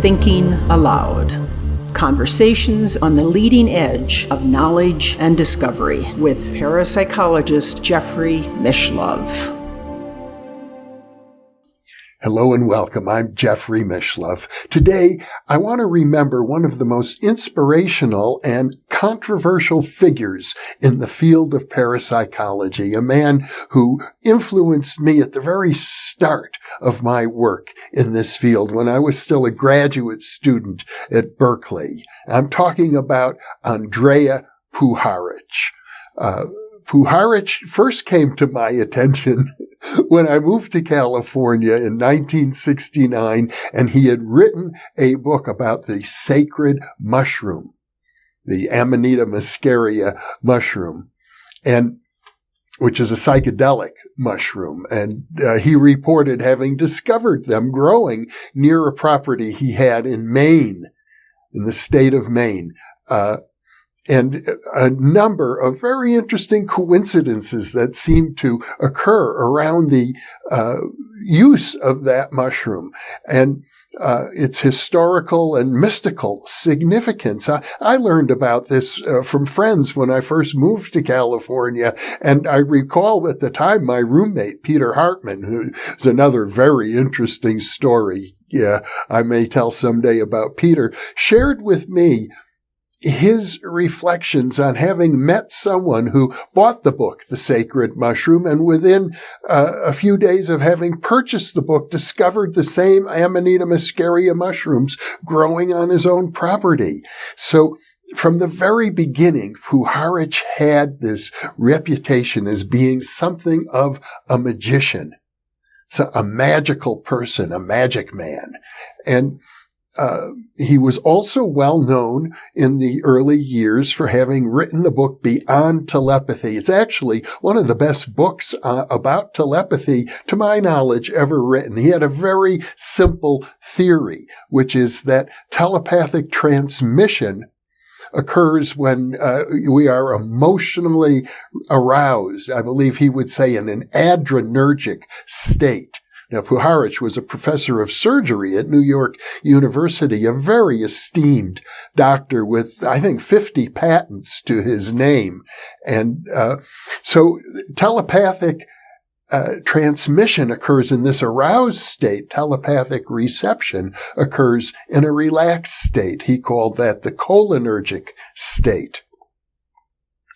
Thinking Aloud. Conversations on the leading edge of knowledge and discovery with parapsychologist Jeffrey Mishlove. Hello and welcome. I'm Jeffrey Mishlove. Today, I want to remember one of the most inspirational and controversial figures in the field of parapsychology, a man who influenced me at the very start of my work in this field when I was still a graduate student at Berkeley. I'm talking about Andrija Puharich. Puharich first came to my attention when I moved to California in 1969, and he had written a book about the sacred mushroom, the Amanita muscaria mushroom, and which is a psychedelic mushroom. And he reported having discovered them growing near a property he had in Maine, in the state of Maine. And a number of very interesting coincidences that seem to occur around the use of that mushroom and its historical and mystical significance. I learned about this from friends when I first moved to California, and I recall at the time my roommate, Peter Hartman, who is another very interesting story, I may tell someday about Peter, shared with me his reflections on having met someone who bought the book, The Sacred Mushroom, and within a few days of having purchased the book, discovered the same Amanita muscaria mushrooms growing on his own property. So from the very beginning, Puharich had this reputation as being something of a magician, so a magical person, a magic man. And he was also well known in the early years for having written the book Beyond Telepathy. It's actually one of the best books about telepathy, to my knowledge, ever written. He had a very simple theory, which is that telepathic transmission occurs when we are emotionally aroused. I believe he would say in an adrenergic state. Now, Puharich was a professor of surgery at New York University, a very esteemed doctor with, I think, 50 patents to his name. And so telepathic transmission occurs in this aroused state. Telepathic reception occurs in a relaxed state. He called that the cholinergic state.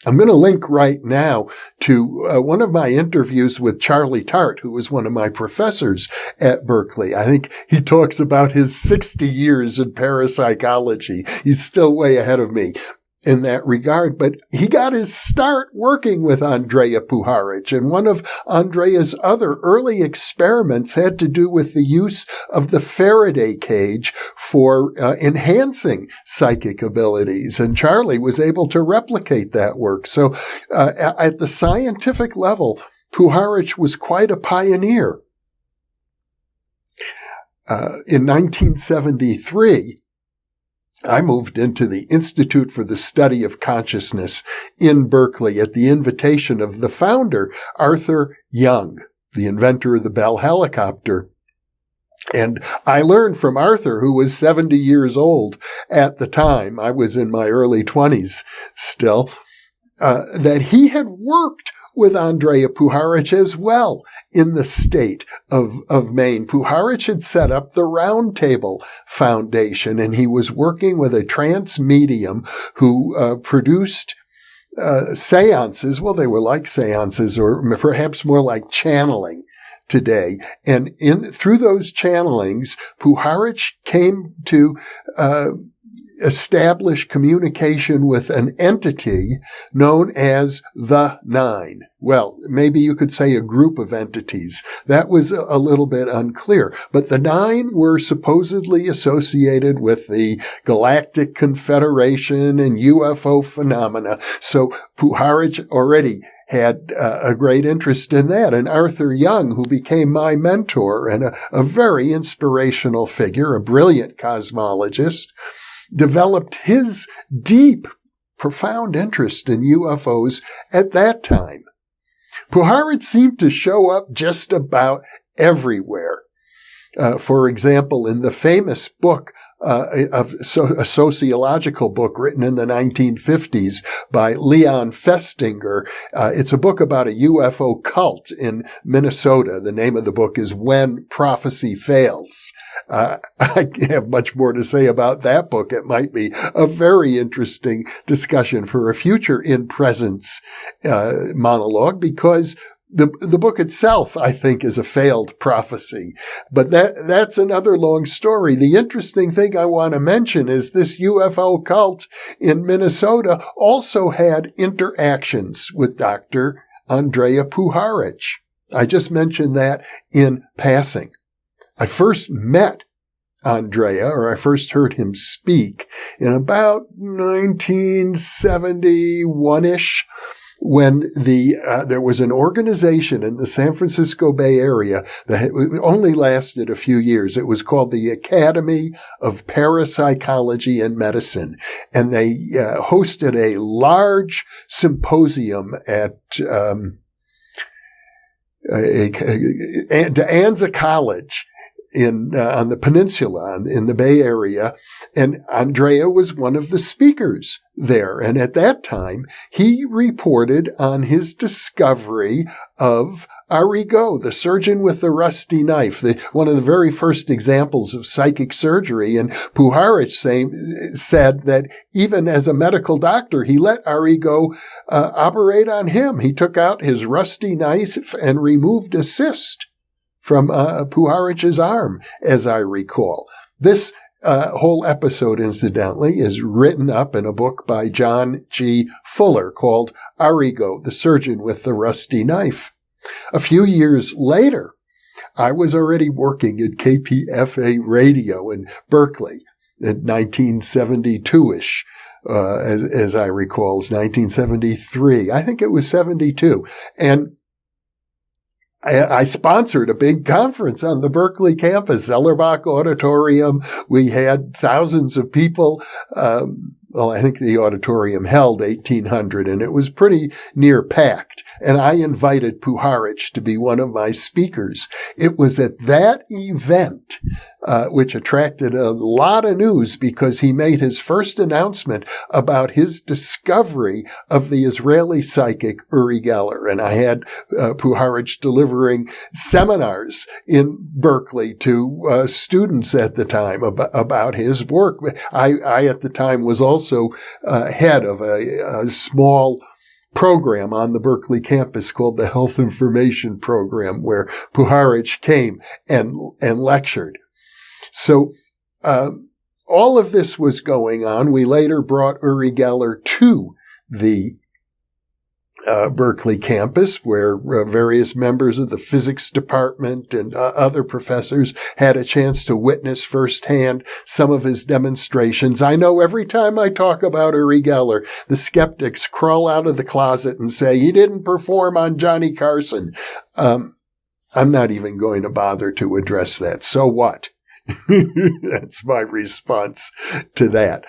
I'm going to link right now to one of my interviews with Charlie Tart, who was one of my professors at Berkeley. I think he talks about his 60 years in parapsychology. He's still way ahead of me in that regard, but he got his start working with Andrija Puharich, and one of Andreja's other early experiments had to do with the use of the Faraday cage for enhancing psychic abilities, and Charlie was able to replicate that work. So at the scientific level, Puharich was quite a pioneer. In 1973, I moved into the Institute for the Study of Consciousness in Berkeley at the invitation of the founder, Arthur Young, the inventor of the Bell helicopter. And I learned from Arthur, who was 70 years old at the time, I was in my early 20s still, that he had worked with Andrija Puharich as well in the state of Maine. Puharich had set up the Round Table Foundation, and he was working with a trance medium who produced seances. Well, they were like seances, or perhaps more like channeling today. And through those channelings, Puharich came to establish communication with an entity known as the Nine. Well, maybe you could say a group of entities. That was a little bit unclear. But the Nine were supposedly associated with the Galactic Confederation and UFO phenomena. So Puharich already had a great interest in that. And Arthur Young, who became my mentor and a very inspirational figure, a brilliant cosmologist, developed his deep, profound interest in UFOs at that time. Puharich seemed to show up just about everywhere. For example, in the famous book a sociological book written in the 1950s by Leon Festinger. It's a book about a UFO cult in Minnesota. The name of the book is When Prophecy Fails. I have much more to say about that book. It might be a very interesting discussion for a future InPresence monologue, because the book itself, I think, is a failed prophecy. But that's another long story. The interesting thing I want to mention is this UFO cult in Minnesota also had interactions with Dr. Andrija Puharich. I just mentioned that in passing. I first met Andrija, or I first heard him speak, in about 1971-ish, when there was an organization in the San Francisco Bay Area that only lasted a few years. It was called the Academy of Parapsychology and Medicine, and they hosted a large symposium at De Anza College on the peninsula in the Bay Area, and Andrija was one of the speakers there. And at that time, he reported on his discovery of Arrigo, the surgeon with the rusty knife, one of the very first examples of psychic surgery. And Puharich said that even as a medical doctor, he let Arrigo operate on him. He took out his rusty knife and removed a cyst from Puharich's arm, as I recall. This whole episode, incidentally, is written up in a book by John G. Fuller called Arrigo, the Surgeon with the Rusty Knife. A few years later, I was already working at KPFA Radio in Berkeley in 1972-ish. As I recall, it was 1973. I think it was 72. And I sponsored a big conference on the Berkeley campus, Zellerbach Auditorium. We had thousands of people. I think the auditorium held 1,800, and it was pretty near packed. And I invited Puharich to be one of my speakers. It was at that event, which attracted a lot of news because he made his first announcement about his discovery of the Israeli psychic Uri Geller. And I had Puharich delivering seminars in Berkeley to students at the time about his work. I at the time was also head of a small program on the Berkeley campus called the Health Information Program, where Puharich came and lectured. So all of this was going on. We later brought Uri Geller to the Berkeley campus, where various members of the physics department and other professors had a chance to witness firsthand some of his demonstrations. I know every time I talk about Uri Geller, the skeptics crawl out of the closet and say, he didn't perform on Johnny Carson. I'm not even going to bother to address that. So what? That's my response to that.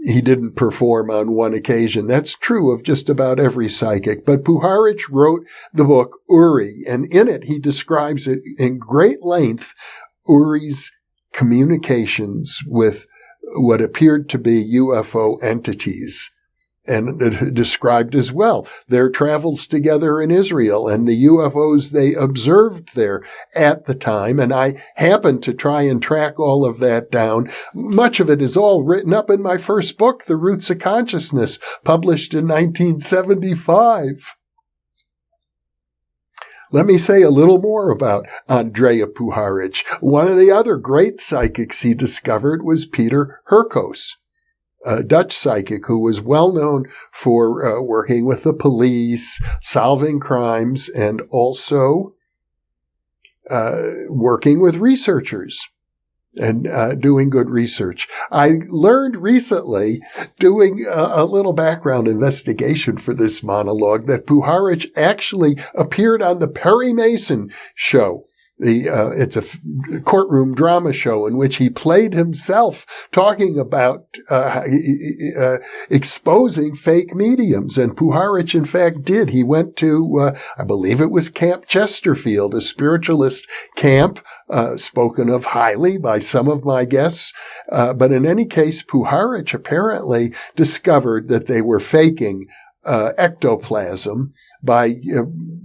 He didn't perform on one occasion. That's true of just about every psychic. But Puharich wrote the book Uri, and in it he describes it in great length, Uri's communications with what appeared to be UFO entities. And described as well their travels together in Israel and the UFOs they observed there at the time. And I happened to try and track all of that down. Much of it is all written up in my first book, The Roots of Consciousness, published in 1975. Let me say a little more about Andrija Puharich. One of the other great psychics he discovered was Peter Hurkos, a Dutch psychic who was well known for working with the police, solving crimes, and also working with researchers and doing good research. I learned recently, doing a little background investigation for this monologue, that Puharich actually appeared on the Perry Mason show It's a courtroom drama show in which he played himself talking about exposing fake mediums. And Puharich, in fact, did. He went to, I believe it was Camp Chesterfield, a spiritualist camp, spoken of highly by some of my guests. But in any case, Puharich apparently discovered that they were faking ectoplasm by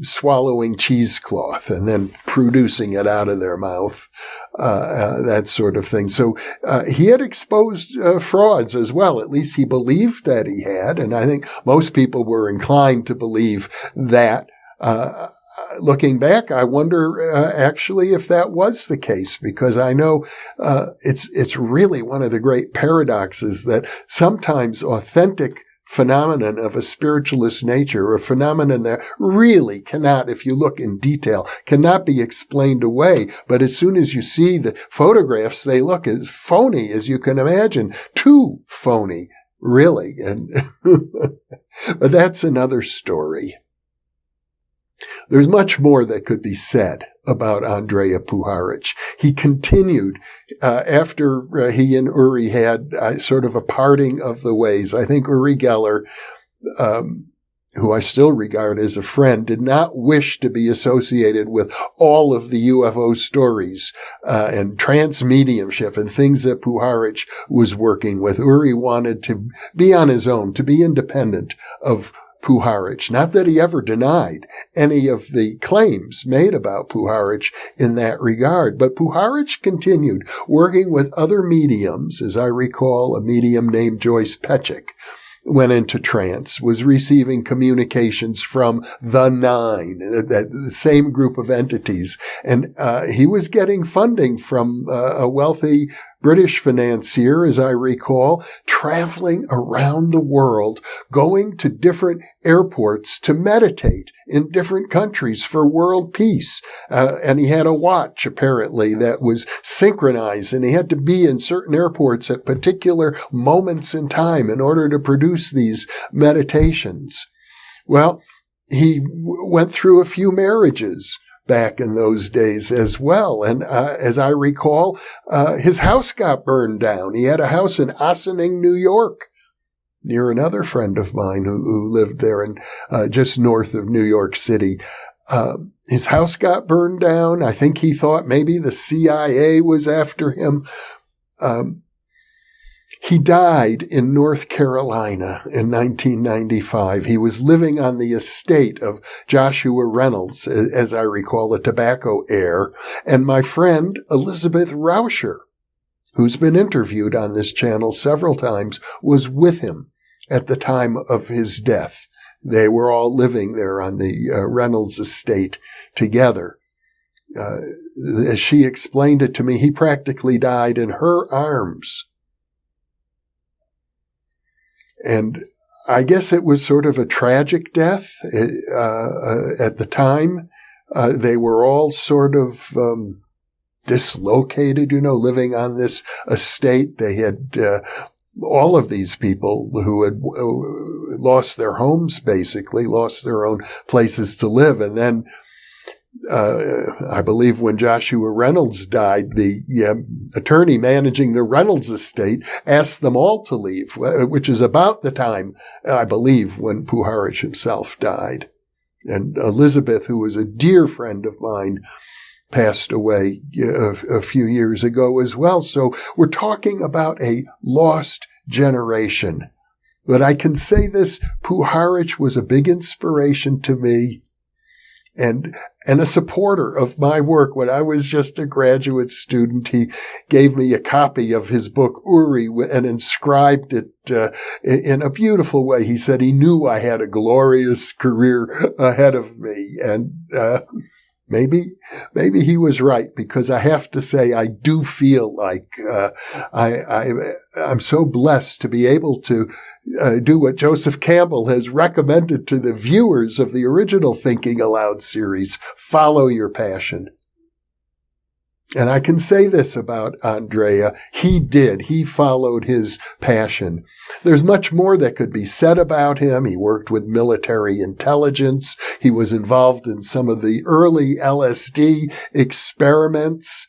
swallowing cheesecloth and then producing it out of their mouth, that sort of thing. So he had exposed frauds as well. At least he believed that he had, and I think most people were inclined to believe that. Looking back, I wonder actually if that was the case, because I know it's really one of the great paradoxes that sometimes authentic phenomenon of a spiritualist nature, or a phenomenon that really cannot, if you look in detail, cannot be explained away. But as soon as you see the photographs, they look as phony as you can imagine. Too phony, really. And but that's another story. There's much more that could be said about Andrija Puharich. He continued after he and Uri had sort of a parting of the ways. I think Uri Geller, who I still regard as a friend, did not wish to be associated with all of the UFO stories and trance mediumship and things that Puharich was working with. Uri wanted to be on his own, to be independent of Puharich. Not that he ever denied any of the claims made about Puharich in that regard, but Puharich continued working with other mediums. As I recall, a medium named Joyce Petchik went into trance, was receiving communications from the Nine, the same group of entities. And he was getting funding from a wealthy British financier, as I recall, traveling around the world, going to different airports to meditate in different countries for world peace. And he had a watch, apparently, that was synchronized, and he had to be in certain airports at particular moments in time in order to produce these meditations. Well, he went through a few marriages back in those days as well. And as I recall, his house got burned down. He had a house in Ossining, New York, near another friend of mine who lived there and just north of New York City. His house got burned down. I think he thought maybe the CIA was after him. He died in North Carolina in 1995. He was living on the estate of Joshua Reynolds, as I recall, a tobacco heir. And my friend Elizabeth Rauscher, who's been interviewed on this channel several times, was with him at the time of his death. They were all living there on the Reynolds estate together. As she explained it to me, he practically died in her arms. And I guess it was sort of a tragic death at the time. They were all sort of dislocated, living on this estate. They had all of these people who had lost their homes, basically, lost their own places to live. And then I believe when Joshua Reynolds died, the attorney managing the Reynolds estate asked them all to leave, which is about the time, I believe, when Puharich himself died. And Elizabeth, who was a dear friend of mine, passed away a few years ago as well. So we're talking about a lost generation. But I can say this, Puharich was a big inspiration to me and a supporter of my work. When I was just a graduate student, he gave me a copy of his book, Uri, and inscribed it in a beautiful way. He said he knew I had a glorious career ahead of me. And maybe he was right, because I have to say I do feel like I'm so blessed to be able to do what Joseph Campbell has recommended to the viewers of the original Thinking Aloud series: follow your passion. And I can say this about Andrija. He did. He followed his passion. There's much more that could be said about him. He worked with military intelligence. He was involved in some of the early LSD experiments,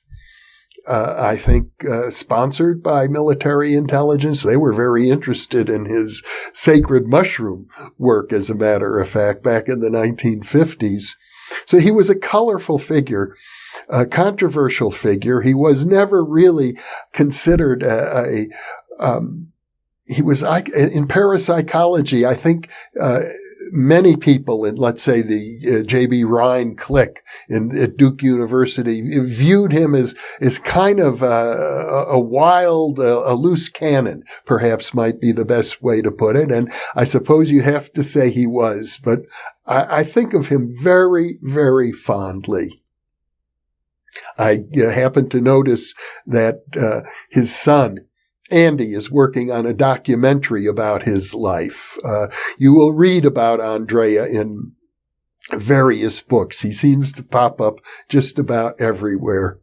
I think sponsored by military intelligence. They were very interested in his sacred mushroom work, as a matter of fact, back in the 1950s. So he was a colorful figure, a controversial figure. He was never really considered he was in parapsychology. I think many people in, let's say, the J.B. Rhine clique at Duke University viewed him as kind of a wild, a loose cannon, perhaps might be the best way to put it. And I suppose you have to say he was, but I think of him very, very fondly. I happened to notice that his son, Andy, is working on a documentary about his life. You will read about Andrija in various books. He seems to pop up just about everywhere.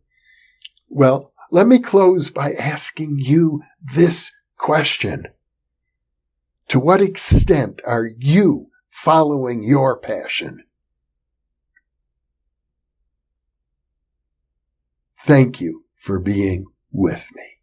Well, let me close by asking you this question. To what extent are you following your passion? Thank you for being with me.